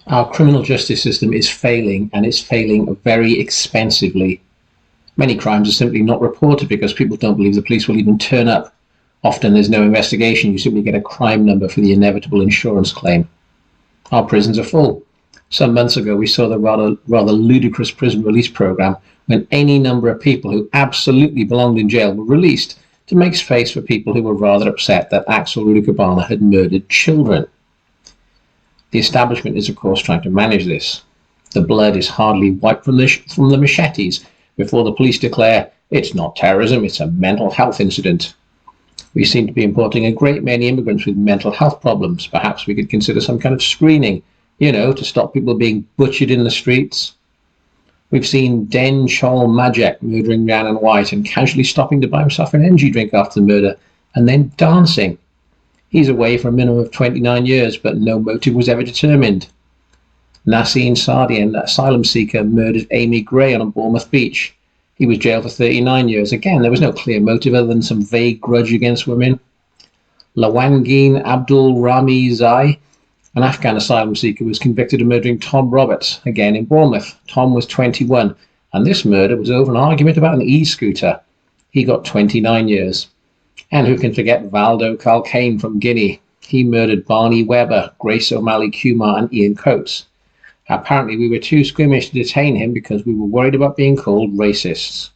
Our criminal justice system is failing, and it's failing very expensively. Many crimes are simply not reported because people don't believe the police will even turn up. Often there's no investigation, you simply get a crime number for the inevitable insurance claim. Our prisons are full. Some months ago we saw the rather ludicrous prison release program when any number of people who absolutely belonged in jail were released to make space for people who were rather upset that Axel Rudikabana had murdered children. The establishment is of course trying to manage this. The blood is hardly wiped from the machetes before the police declare it's not terrorism, it's a mental health incident. We seem to be importing a great many immigrants with mental health problems. Perhaps we could consider some kind of screening, to stop people being butchered in the streets. We've seen Den Chol Majek murdering Rhiannon White and casually stopping to buy himself an energy drink after the murder and then dancing. He's away for a minimum of 29 years, but no motive was ever determined. Nasseen Saadi, an asylum seeker, murdered Amy Gray on Bournemouth Beach. He was jailed for 39 years. Again, there was no clear motive other than some vague grudge against women. Lawangeen Abdul Rami Zai, an Afghan asylum seeker, was convicted of murdering Tom Roberts, again in Bournemouth. Tom was 21, and this murder was over an argument about an e-scooter. He got 29 years. And who can forget Valdo Calcane from Guinea? He murdered Barney Webber, Grace O'Malley Kumar, and Ian Coates. Apparently we were too squeamish to detain him because we were worried about being called racists.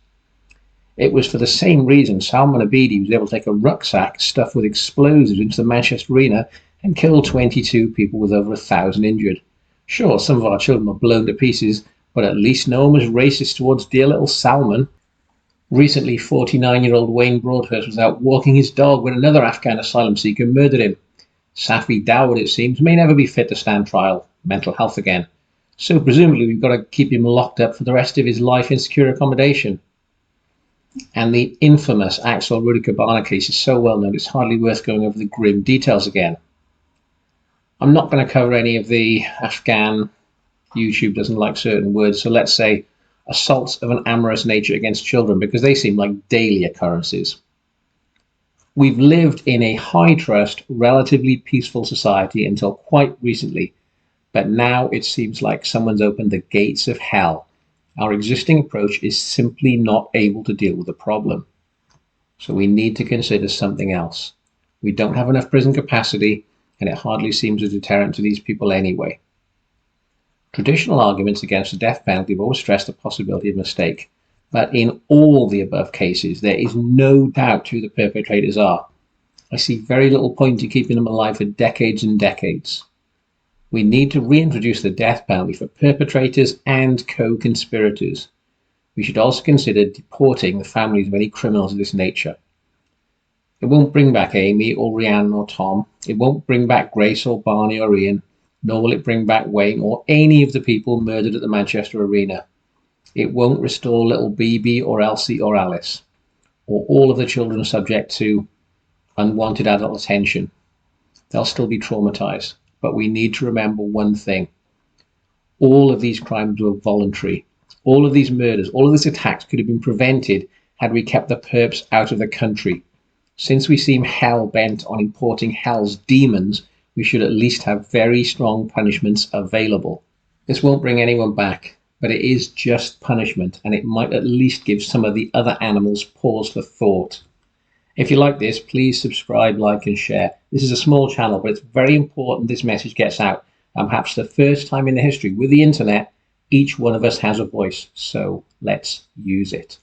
It was for the same reason Salman Abedi was able to take a rucksack stuffed with explosives into the Manchester Arena and kill 22 people with over 1,000 injured. Sure, some of our children were blown to pieces, but at least no one was racist towards dear little Salman. Recently, 49-year-old Wayne Broadhurst was out walking his dog when another Afghan asylum seeker murdered him. Safi Dawood, it seems, may never be fit to stand trial. Mental health again. So presumably we've got to keep him locked up for the rest of his life in secure accommodation. And the infamous Axel Rudikabana case is so well known it's hardly worth going over the grim details again. I'm not going to cover any of the Afghan, YouTube doesn't like certain words, so let's say assaults of an amorous nature against children, because they seem like daily occurrences. We've lived in a high-trust, relatively peaceful society until quite recently, but now it seems like someone's opened the gates of hell. Our existing approach is simply not able to deal with the problem. So we need to consider something else. We don't have enough prison capacity, and it hardly seems a deterrent to these people anyway. Traditional arguments against the death penalty have always stressed the possibility of mistake, but in all the above cases, there is no doubt who the perpetrators are. I see very little point in keeping them alive for decades and decades. We need to reintroduce the death penalty for perpetrators and co-conspirators. We should also consider deporting the families of any criminals of this nature. It won't bring back Amy or Rhiannon or Tom. It won't bring back Grace or Barney or Ian, nor will it bring back Wayne or any of the people murdered at the Manchester Arena. It won't restore little BB or Elsie or Alice, or all of the children subject to unwanted adult attention. They'll still be traumatized, but we need to remember one thing. All of these crimes were voluntary. All of these murders, all of these attacks could have been prevented had we kept the perps out of the country. Since we seem hell-bent on importing hell's demons, we should at least have very strong punishments available. This won't bring anyone back, but it is just punishment, and it might at least give some of the other animals pause for thought. If you like this, please subscribe, like, and share. This is a small channel, but it's very important this message gets out. And perhaps the first time in the history with the internet, each one of us has a voice, so let's use it.